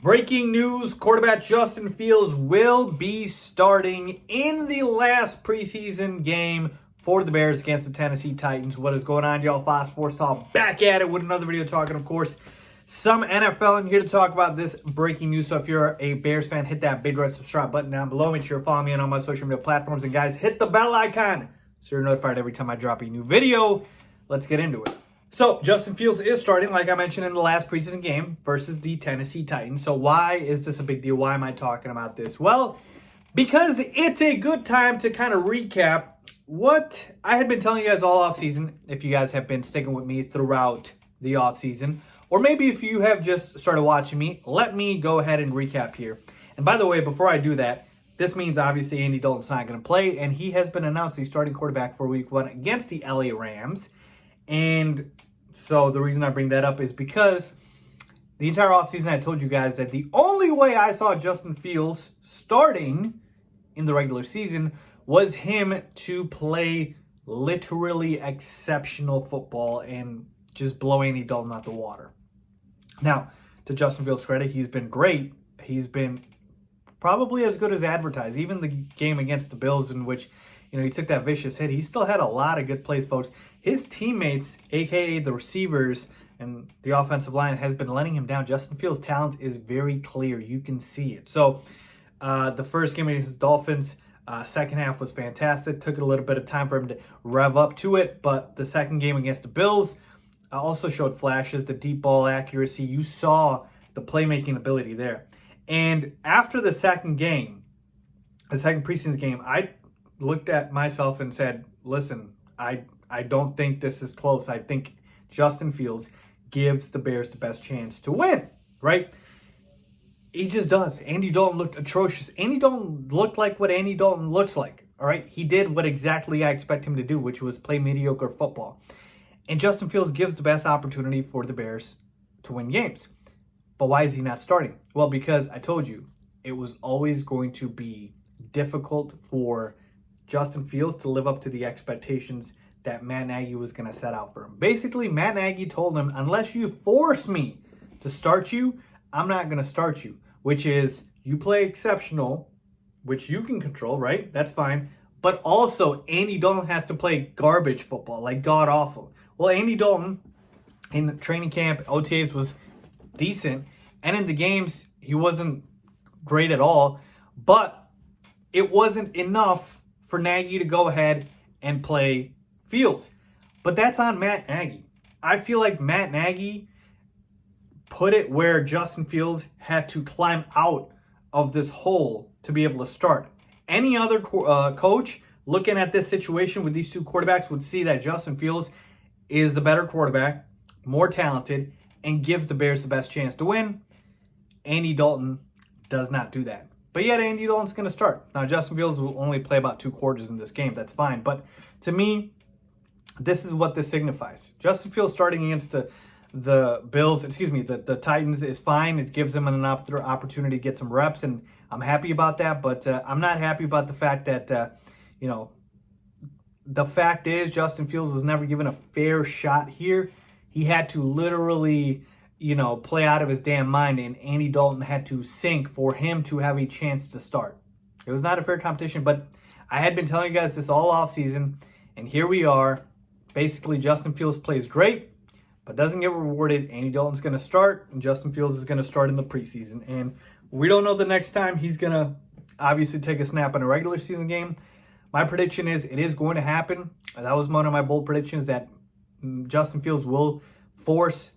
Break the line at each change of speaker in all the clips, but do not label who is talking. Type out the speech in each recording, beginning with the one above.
Breaking news, quarterback Justin Fields will be starting in the last preseason game for the Bears against the Tennessee Titans. What is going on, y'all? Fox Sports Talk back at it with another video talking, of course, some NFL. I'm here to talk about this breaking news. So if you're a Bears fan, hit that big red subscribe button down below. Make sure to follow me on all my social media platforms. And guys, hit the bell icon so you're notified every time I drop a new video. Let's get into it. So, Justin Fields is starting, like I mentioned, in the last preseason game versus the Tennessee Titans. So, why is this a big deal? Why am I talking about this? Well, because it's a good time to kind of recap what I had been telling you guys all offseason, if you guys have been sticking with me throughout the offseason. Or maybe if you have just started watching me, let me go ahead and recap here. And by the way, before I do that, this means obviously Andy Dalton's not going to play, and he has been announced the starting quarterback for Week 1 against the LA Rams. And so the reason I bring that up is because the entire offseason I told you guys that the only way I saw Justin Fields starting in the regular season was him to play literally exceptional football and just blow Andy Dalton out the water. Now, to Justin Fields' credit, he's been great. He's been probably as good as advertised. Even the game against the Bills in which, he took that vicious hit, he still had a lot of good plays, folks. His teammates, a.k.a. the receivers and the offensive line, has been letting him down. Justin Fields' talent is very clear. You can see it. So the first game against the Dolphins, second half was fantastic. Took a little bit of time for him to rev up to it. But the second game against the Bills also showed flashes, the deep ball accuracy. You saw the playmaking ability there. And after the second preseason game, I looked at myself and said, listen, I don't think this is close. I think Justin Fields gives the Bears the best chance to win, right? He just does. Andy Dalton looked atrocious. Andy Dalton looked like what Andy Dalton looks like, all right? He did what exactly I expect him to do, which was play mediocre football. And Justin Fields gives the best opportunity for the Bears to win games. But why is he not starting? Well, because I told you, it was always going to be difficult for Justin Fields to live up to the expectations that Matt Nagy was going to set out for him. Basically, Matt Nagy told him, unless you force me to start you, I'm not going to start you, which is you play exceptional, which you can control, right? That's fine. But also, Andy Dalton has to play garbage football, like god-awful. Well, Andy Dalton in training camp, OTAs, was decent, and in the games, he wasn't great at all, but it wasn't enough for Nagy to go ahead and play Fields. But that's on Matt Nagy. I feel like Matt Nagy put it where Justin Fields had to climb out of this hole to be able to start. Any other coach looking at this situation with these two quarterbacks would see that Justin Fields is the better quarterback, more talented, and gives the Bears the best chance to win. Andy Dalton does not do that. But yet Andy Dalton's going to start. Now, Justin Fields will only play about 2 quarters in this game. That's fine. But to me, this is what this signifies. Justin Fields starting against the Bills, the Titans is fine. It gives them an opportunity to get some reps, and I'm happy about that. But I'm not happy about the fact that, the fact is Justin Fields was never given a fair shot here. He had to literally, play out of his damn mind, and Andy Dalton had to sink for him to have a chance to start. It was not a fair competition, but I had been telling you guys this all offseason, and here we are. Basically, Justin Fields plays great, but doesn't get rewarded. Andy Dalton's going to start, and Justin Fields is going to start in the preseason. And we don't know the next time he's going to obviously take a snap in a regular season game. My prediction is it is going to happen. That was one of my bold predictions, that Justin Fields will force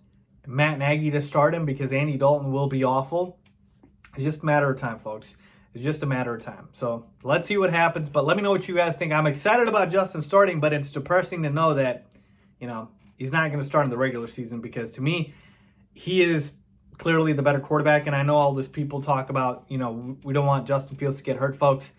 Matt Nagy to start him because Andy Dalton will be awful. It's just a matter of time, folks. It's just a matter of time. So let's see what happens. But let me know what you guys think. I'm excited about Justin starting, but it's depressing to know that, he's not going to start in the regular season because to me, he is clearly the better quarterback. And I know all this people talk about, we don't want Justin Fields to get hurt, folks.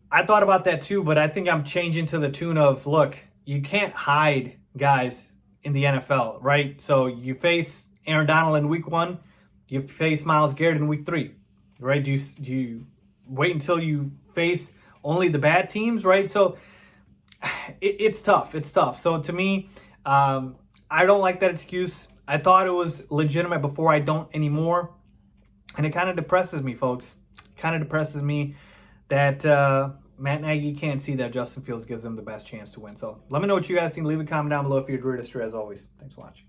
I thought about that too, but I think I'm changing to the tune of, look, you can't hide guys in the NFL, right? So you face Aaron Donald in Week 1, you face Myles Garrett in Week 3, right? Do you wait until you face only the bad teams, right? So it's tough. It's tough. So to me, I don't like that excuse. I thought it was legitimate before. I don't anymore. And it kind of depresses me, folks. Kind of depresses me that Matt Nagy can't see that Justin Fields gives him the best chance to win. So let me know what you guys think. Leave a comment down below if you agree or disagree. As always, thanks for watching.